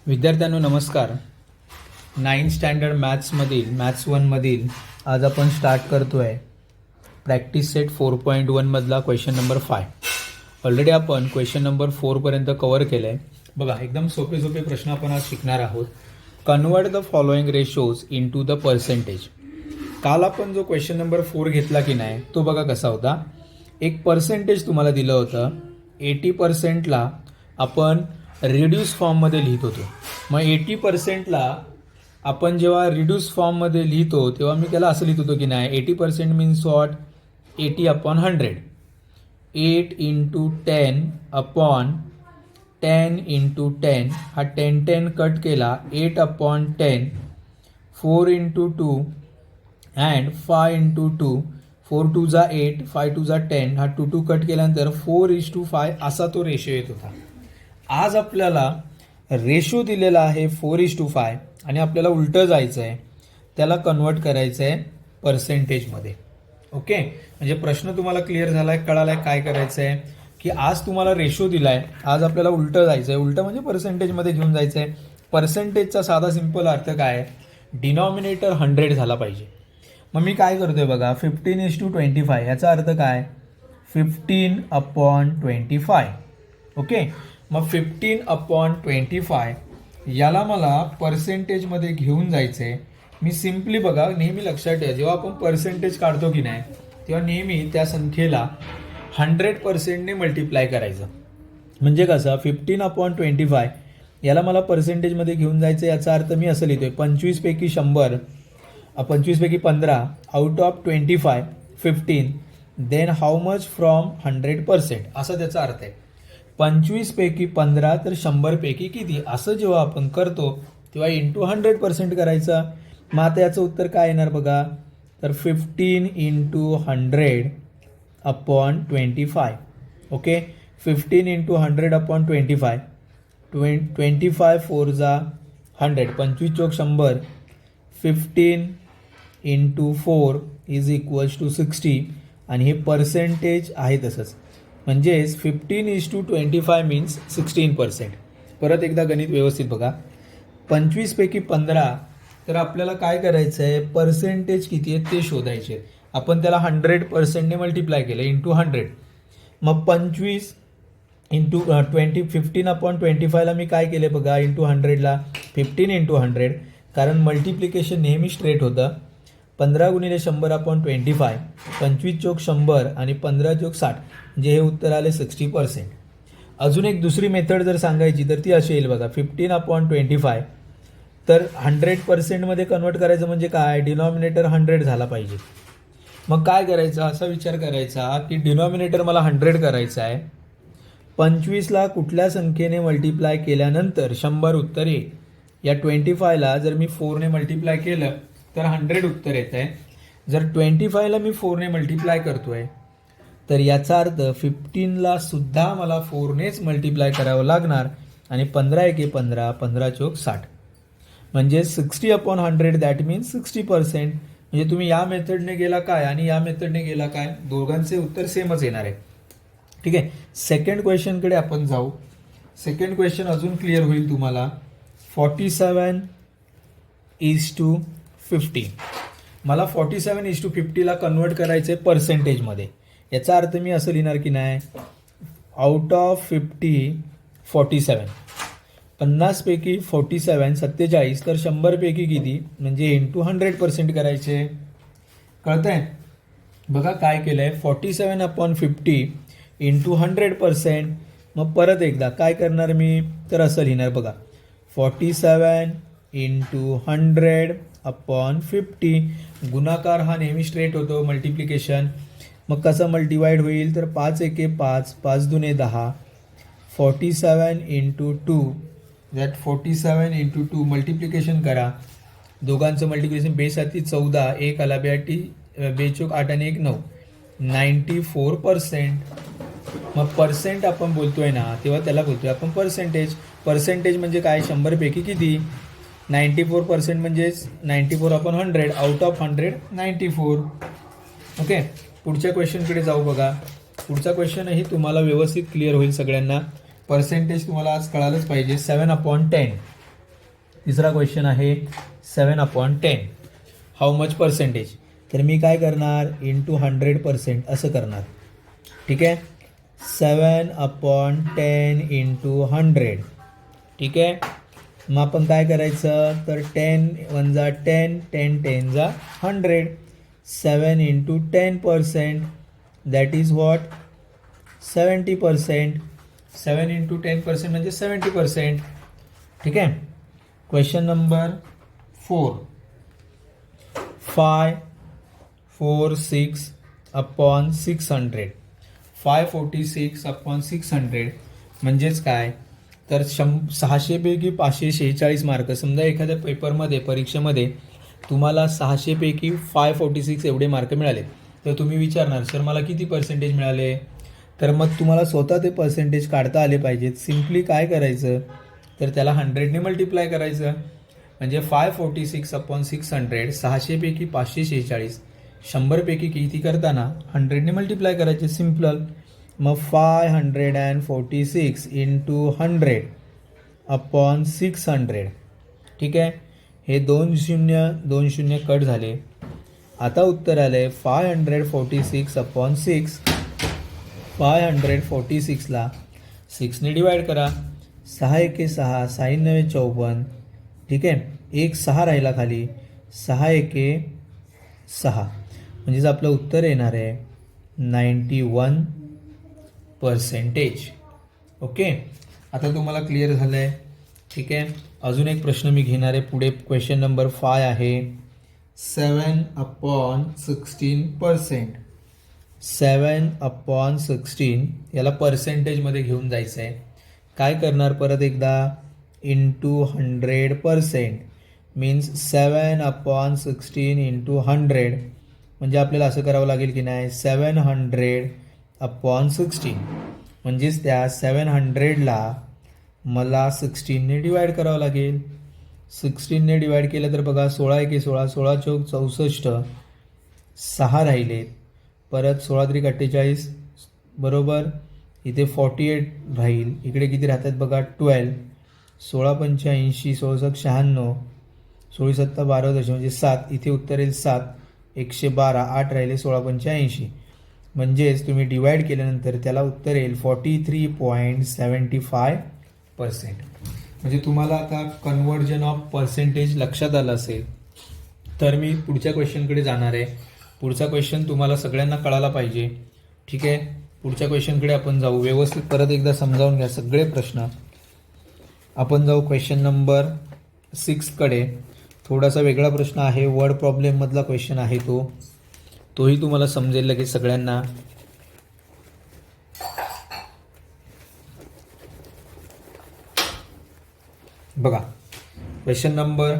विद्यार्थ्यांनो नमस्कार. 9th standard maths 1मधील आज आपण स्टार्ट करतो आहे प्रॅक्टिस सेट 4.1 मधला क्वेश्चन नंबर 5. ऑलरेडी आपण क्वेश्चन नंबर 4पर्यंत कवर केलं आहे. बघा, एकदम सोपे सोपे प्रश्न आपण आज शिकणार आहोत. Convert the following ratios into the percentage. काल आपण जो क्वेश्चन नंबर 4 घेतला की नाही तो बघा कसा होता. एक पर्सेंटेज तुम्हाला दिलं होतं. 80%ला आपण रिड्यूस फॉर्ममध्ये लिहित होतो. मग 80%ला आपण जेव्हा रिड्यूस फॉर्ममध्ये लिहितो तेव्हा मी त्याला असं लिहित होतो की नाही 80% मीन्स वॉट 80/100. 8 × 10 अपॉन 10 × 10 हा 10 कट केला 8/10. 4 × 2 अँड 5 × 2 4 2 जा 8 5 2 जा 10 हा 2 कट केल्यानंतर 4:5 असा तो रेशो येत होता. आज आपल्याला रेशो दिलेला आहे 4:5 आणि आपल्याला उलटं जायचं आहे, त्याला कन्वर्ट करायचं आहे पर्सेंटेजमध्ये. ओके, म्हणजे प्रश्न तुम्हाला क्लिअर झाला आहे, कळाला आहे काय करायचं आहे की आज तुम्हाला रेशो दिला आहे, आज आपल्याला उलटं जायचं आहे. उलटं म्हणजे पर्सेंटेजमध्ये घेऊन जायचं आहे. पर्सेंटेजचा साधा सिंपल अर्थ काय आहे, डिनॉमिनेटर 100 झाला पाहिजे. मग मी काय करतोय बघा 15:25 याचा अर्थ काय 15/25. ओके, मग 15/25 याला मला पर्सेंटेजमध्ये घेऊन जायचं आहे. मी सिम्पली बघा नेहमी लक्षात ठेवा जेव्हा आपण पर्सेंटेज काढतो की नाही तेव्हा नेहमी त्या संख्येला 100%ने मल्टिप्लाय करायचं. म्हणजे कसं 15/25 याला मला पर्सेंटेजमध्ये घेऊन जायचं. याचा अर्थ मी असं लिहितोय 25पैकी 100 25पैकी 15 out of 25 15 then how much from 100% असा त्याचा अर्थ आहे. 25पैकी 15 तर 100पैकी किती असं जेव्हा आपण करतो तेव्हा इंटू 100% करायचा. मग आता याचं उत्तर काय येणार बघा, तर 15 × 100/25. ओके, 15 × 100/25 25 4 जा 100 25 चोक 100 15 × 4 = 60 आणि हे पर्सेंटेज आहे तसंच. म्हणजेच 15:25 मीन्स 16%. परत एकदा गणित व्यवस्थित बघा. 25पैकी 15 तर आपल्याला काय करायचं आहे, पर्सेंटेज किती आहे ते शोधायचे. आपण त्याला 100%ने मल्टिप्लाय केलं इंटू 100. मग 25 × 20 15/25ला मी काय केले बघा इंटू 100ला 15 × 100 कारण मल्टिप्लिकेशन नेहमी स्ट्रेट होतं. 15 × 100/25 25 चोक 100 आणि 15 चोक 60 म्हणजे हे उत्तर आले 60%. अजून एक दुसरी मेथड जर सांगायची तर ती अशी येईल बघा 15/25 तर 100%मध्ये कन्वर्ट करायचं म्हणजे काय डिनॉमिनेटर 100 झाला पाहिजे. मग काय करायचं असा विचार करायचा की डिनॉमिनेटर मला 100 करायचा आहे. 25ला कुठल्या संख्येने मल्टिप्लाय केल्यानंतर 100 उत्तर येईल. या 25ला जर मी 4ने मल्टिप्लाय केलं तर 100 उत्तर येत आहे. जर 25ला मी 4ने मल्टिप्लाय करतोय तर याचा अर्थ 15ला सुद्धा मला 4नेच मल्टिप्लाय करावं लागणार आणि 15 × 15 15 चोक 60 म्हणजे 60/100 दॅट मीन्स 60%. म्हणजे तुम्ही या मेथडने गेला काय आणि या मेथडने गेला काय दोघांचे उत्तर सेमच येणार आहे. ठीक आहे, सेकंड क्वेश्चनकडे आपण जाऊ. सेकंड क्वेश्चन अजून क्लिअर होईल तुम्हाला. 47:50 मला 47:50ला कन्वर्ट करायचं आहे पर्सेंटेजमध्ये. याचा अर्थ मी असं लिहिणार की नाही आउट ऑफ 50 47 50पैकी 47 47 तर 100पैकी किती म्हणजे इंटू 100% करायचे. कळतंय बघा काय केलं आहे 47/50 इंटू 100%. मग परत एकदा काय करणार मी तर असं लिहिणार बघा 47 × 100/50. गुणाकार हा नेहमी स्ट्रेट होतो मल्टिप्लिकेशन. मग कसं मल्टिवाइड होईल तर 5 × 1 5 5 2 10 47 × 2 दॅट 47 × 2 मल्टिप्लिकेशन करा. दोघांचं मल्टिप्लिकेशन बेसाती 14 1 आला 2 चोक 8 आणि 1 9 94%. मग पर्सेंट आपण बोलतोय ना तेव्हा त्याला बोलतोय आपण पर्सेंटेज. पर्सेंटेज म्हणजे काय 100पैकी किती 94% म्हणजेच 94/100 आउट ऑफ 100 94. ओके, पुढच्या क्वेश्चनकडे जाऊ बघा. पुढचा क्वेश्चनही तुम्हाला व्यवस्थित क्लिअर होईल सगळ्यांना. पर्सेंटेज तुम्हाला आज कळालंच पाहिजे. 7/10 तिसरा क्वेश्चन आहे 7/10 हाऊ मच पर्सेंटेज. तर मी काय करणार, इंटू 100% असं करणार. ठीक आहे, 7/10 इंटू 100. ठीक आहे, मग आपण काय करायचं, तर 10 1 जा 10, 10 10 जा 100. 7 into 10% that is what 70%. 7 into 10% म्हणजे 70%. ठीक आहे. Question number 4. 546/600. 546/600 म्हणजेच काय, तर 600 पैकी 546 मार्क. समजा एखाद्या पेपरमध्ये परीक्षेमध्ये तुम्हाला 600 पैकी 546 एवढे मार्क मिळाले, तर तुम्ही विचारणार सर मला किती पर्सेंटेज मिळाले. तर मग तुम्हाला स्वतः ते पर्सेंटेज काढता आले पाहिजेत. सिम्पली काय करायचं, तर त्याला 100ने मल्टिप्लाय करायचं. म्हणजे 546/600 600 पैकी 546, 100 पैकी किती करताना 100ने मल्टिप्लाय करायचे, सिम्पल. मग 546 इंटू 100/600. ठीक आहे, हे 2 0 कट झाले. आता उत्तर आले 546/6. 546ला 6ने डिवाइड करा. 6 1 6, 6 9 54. ठीक आहे, एक 6 राहिला खाली, 6 1 6. म्हणजेच आपलं उत्तर येणार आहे 91%. ओके, आता तुम्हाला क्लिअर झालं आहे. ठीक आहे, अजून एक प्रश्न मी घेणार आहे पुढे. क्वेश्चन नंबर 5 आहे 7/16%. 7/16 याला पर्सेंटेजमध्ये घेऊन जायचं आहे. काय करणार, परत एकदा इंटू 100% मीन्स 7/16 इंटू 100. म्हणजे आपल्याला असं करावं लागेल की नाही, 700/16. म्हणजेच त्या 700ला मला 16ने डिवाइड करावं लागेल. 16ने डिवाइड केलं तर बघा 16 1 16, 16 चौक 64, 6 राहिलेत. परत 16 3 48 बरोबर. इथे 48 राहील. इकडे किती राहतात बघा 12. 16 85, 16 96, 16 7 12 म्हणजे 7. इथे उत्तर येईल 7. 112, 8 राहिले 16 85. म्हणजेच तुम्ही डिवाइड केल्यानंतर त्याला उत्तर येईल 43.75%. म्हणजे तुम्हाला आता कन्व्हर्जन ऑफ पर्सेंटेज लक्षात आलं असेल. तर मी पुढच्या क्वेश्चनकडे जाणार आहे. पुढचा क्वेश्चन तुम्हाला सगळ्यांना कळायला पाहिजे. ठीक आहे, पुढच्या क्वेश्चनकडे आपण जाऊ. व्यवस्थित परत एकदा समजावून घ्या सगळे प्रश्न. आपण जाऊ क्वेश्चन नंबर 6कडे. थोडासा वेगळा प्रश्न आहे, वर्ड प्रॉब्लेममधला क्वेश्चन आहे तोही तुम्हाला समजेल लगेच सगळ्यांना. बघा question number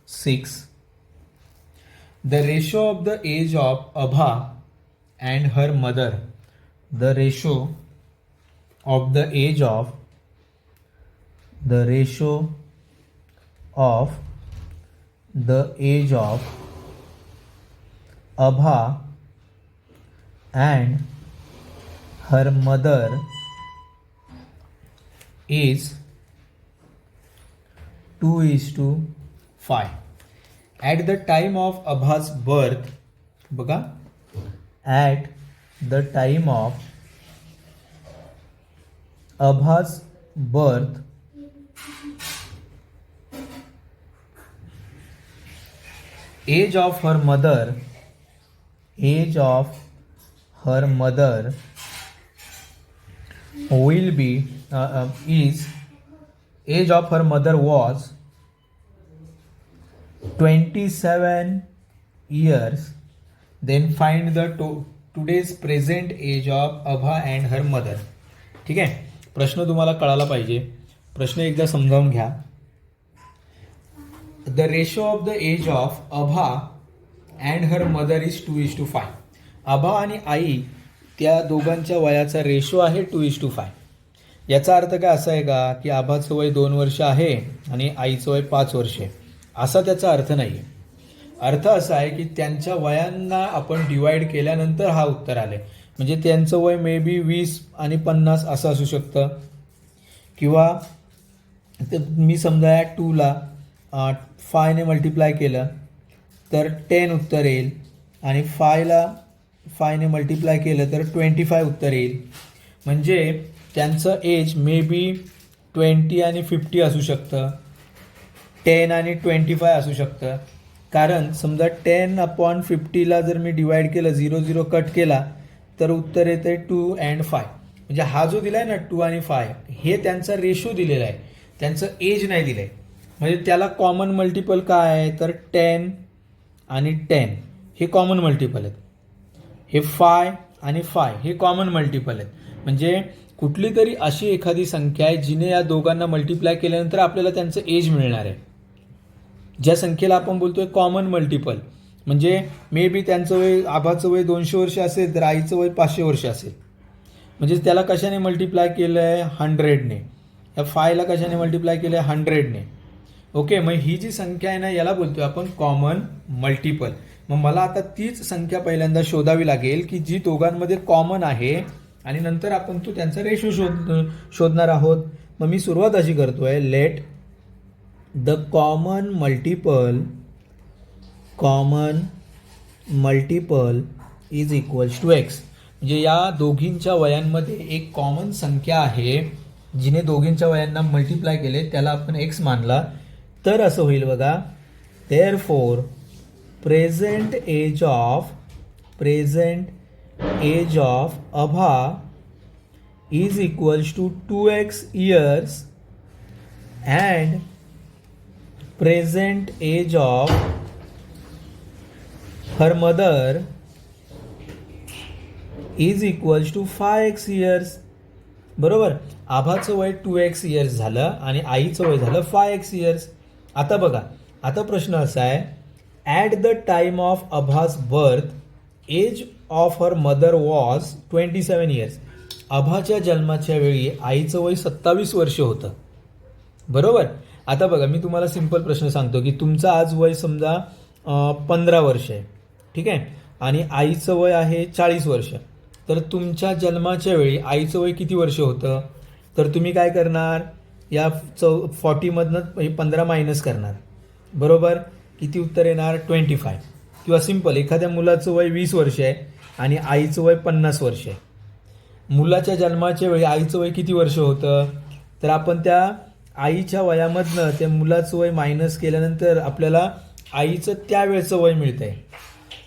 6. The ratio of the age of Abha and her mother. The ratio of the age of the age of Abha and her mother is 2:5. At the time of Abha's birth, बघा, at the time of Abha's birth, age of her mother will be age of her mother was 27 years. Then find the today's present age of Abha and her mother. ठीक आहे, प्रश्न तुम्हाला कळायला पाहिजे. प्रश्न एकदा समजावून घ्या. The ratio of the age of Abha and her mother is 2:5. Abha आणि आई त्या दोघांच्या वयाचा रेशो आहे 2:5. याचा अर्थ काय असा आहे का, की आभाचं वय 2 वर्ष आहे आणि आईचं वय 5 वर्षे, असा त्याचा अर्थ नाही आहे. अर्थ असा आहे की त्यांच्या वयांना आपण डिवाइड केल्यानंतर हा उत्तर आले. म्हणजे त्यांचं वय मे बी 20 आणि 50 असं असू शकतं. किंवा मी समजा 2ला फायने मल्टिप्लाय केलं तर 10 उत्तर येईल आणि फायने मल्टिप्लाय केलं तर 25 उत्तर येईल. म्हणजे त्यांचं एज मे बी 20 आणि 50 असू शकतं, 10 आणि 25 असू शकतं. कारण समजा 10/50ला जर मी डिवाईड केलं, 0 कट केला तर उत्तर येते 2 and 5. म्हणजे हा जो दिला आहे ना 2 आणि 5 हे त्यांचा रेशो दिलेला आहे, त्यांचं एज नाही दिलं आहे. म्हणजे त्याला कॉमन मल्टिपल काय आहे तर 10 आणि 10 हे कॉमन मल्टिपल आहेत. हे 5 आणि 5 हे कॉमन मल्टिपल आहेत. म्हणजे कुठली तरी अशी एखादी संख्या आहे जिने या दोघांना मल्टिप्लाय केल्यानंतर आपल्याला त्यांचं एज मिळणार आहे. ज्या संख्येला आपण बोलतोय कॉमन मल्टिपल. म्हणजे मे बी त्यांचं वय, आभाचं वय 200 वर्ष असेल तर आईचं वय 500 वर्ष असेल. म्हणजे त्याला कशाने मल्टिप्लाय केलं आहे 100ने. या 5ला कशाने मल्टिप्लाय केलं आहे 100ने. ओके, मग ही जी संख्या आहे ना याला बोलतोय आपण कॉमन मल्टिपल. मग मला आता तीच संख्या पहिल्यांदा शोधावी लागेल की जी दोघांमध्ये कॉमन आहे आणि नंतर आपण तो त्यांचा रेशो शोधणार आहोत. मग मी सुरुवात अशी करतोय, let the common multiple is equals to x. म्हणजे या दोघींच्या वयांमध्ये एक कॉमन संख्या आहे जिने दोघींच्या वयांना मल्टिप्लाय केले, त्याला आपण एक्स मानला. तर असं होईल बघा, therefore present age of Abha is equals to 2x years and present age of her mother is equals to 5x years. बरोबर, आभाचं वय 2x years झालं आणि आईचं वय झालं 5x years. आता बघा, आता प्रश्न असा आहे, at the time of Abha's birth age of her mother was 27 years. अभाच्या जन्माच्या वेळी आईचं वय 27 वर्ष होतं. बरोबर. आता बघा, मी तुम्हाला सिंपल प्रश्न सांगतो की तुमचं आज वय समजा 15 वर्ष आहे, ठीक आहे, आणि आईचं वय आहे 40 वर्ष. तर तुमच्या जन्माच्या वेळी आईचं वय किती वर्ष होतं, तर तुम्ही काय करणार, या 40मधनं 15 मायनस करणार. बरोबर, किती उत्तर येणार 25. किंवा सिंपल, एखाद्या मुलाचं वय 20 वर्ष आहे आणि आईचं वय 50 वर्ष आहे. मुलाच्या जन्माच्या वेळी आईचं वय किती वर्ष होतं, तर आपण त्या आईच्या वयामधनं त्या मुलाचं वय मायनस केल्यानंतर आपल्याला आईचं त्यावेळेचं वय मिळतंय.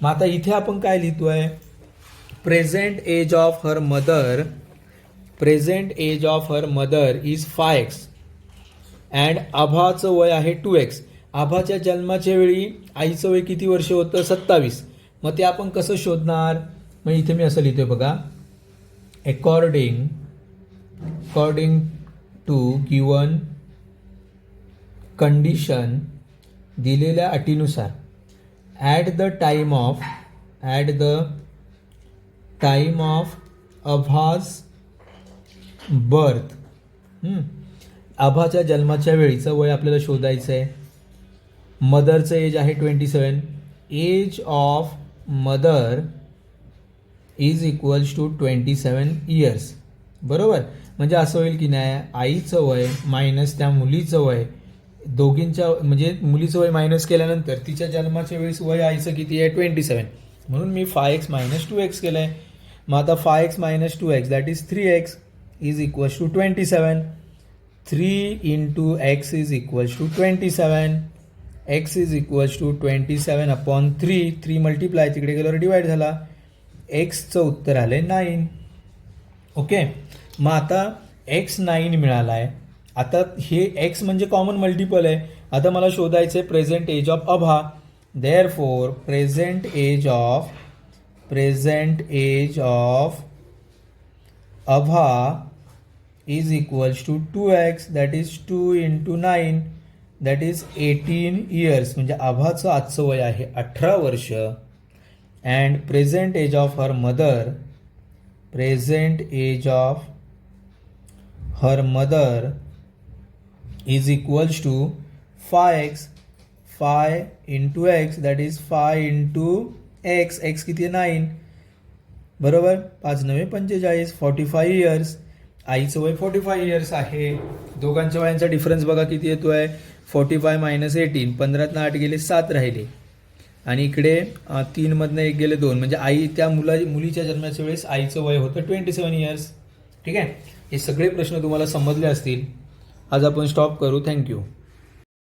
मग आता इथे आपण काय लिहितोय, present age of her mother is 5x and आभाचं वय आहे 2x. आभाच्या जन्माच्या वेळी आईचं वय किती वर्ष होतं 27. मग ते आपण कसं शोधणार, मग इथे मी असं लिहितोय बघा, अकॉर्डिंग टू गिवन कंडिशन, दिलेल्या अटीनुसार, at the time of Abha's birth, आभाच्या जन्माच्या वेळीचं वय आपल्याला शोधायचं आहे. मदरचं एज आहे 27. Age of mother is equals to 27 years. बरोबर, म्हणजे असं होईल की नाही, आईचं वय मायनस त्या मुलीचं वय, दोघींच्या म्हणजे मुलीचं वय मायनस केल्यानंतर तिच्या जन्माच्या वेळेस वय आईचं किती आहे 27. म्हणून मी 5x - 2x केलं आहे. मग आता 5x - 2x that is 3x is equals to 27. 3 into x is equals to 27. x is equals to 27/3. 3 multiply तिकडे गेल्यावर डिवाइड झाला. एक्सचं उत्तर आलं 9. ओके, मग आता x 9 मिळाला आहे. आता हे x म्हणजे कॉमन मल्टिपल आहे. आता मला शोधायचं आहे present age of Abha. Therefore present age of Abha is equals to 2x that is 2 into 9 that is 18 years. म्हणजे आभाचं आजचं वय आहे 18 वर्ष. And present age of her mother is equals to 5x. 5 into x that is 5 into x. x किती आहे 9. बरोबर, 5 9 45 45 years. आईचं वय 45 इयर्स आहे. दोघांच्या वयांचा डिफरन्स बघा किती येतोय. 45 मायनस 18, 15तनं 8 गेले 7 राहिले. आणि इकडे 3 मधनं 1 गेले 2, म्हणजे आई त्या मुलीच्या जन्माच्या वेळेस आईचं वय होतं 27 इयर्स. ठीक आहे. हे सगळे प्रश्न तुम्हाला समजले असतील. आज आपण स्टॉप करू. थँक्यू.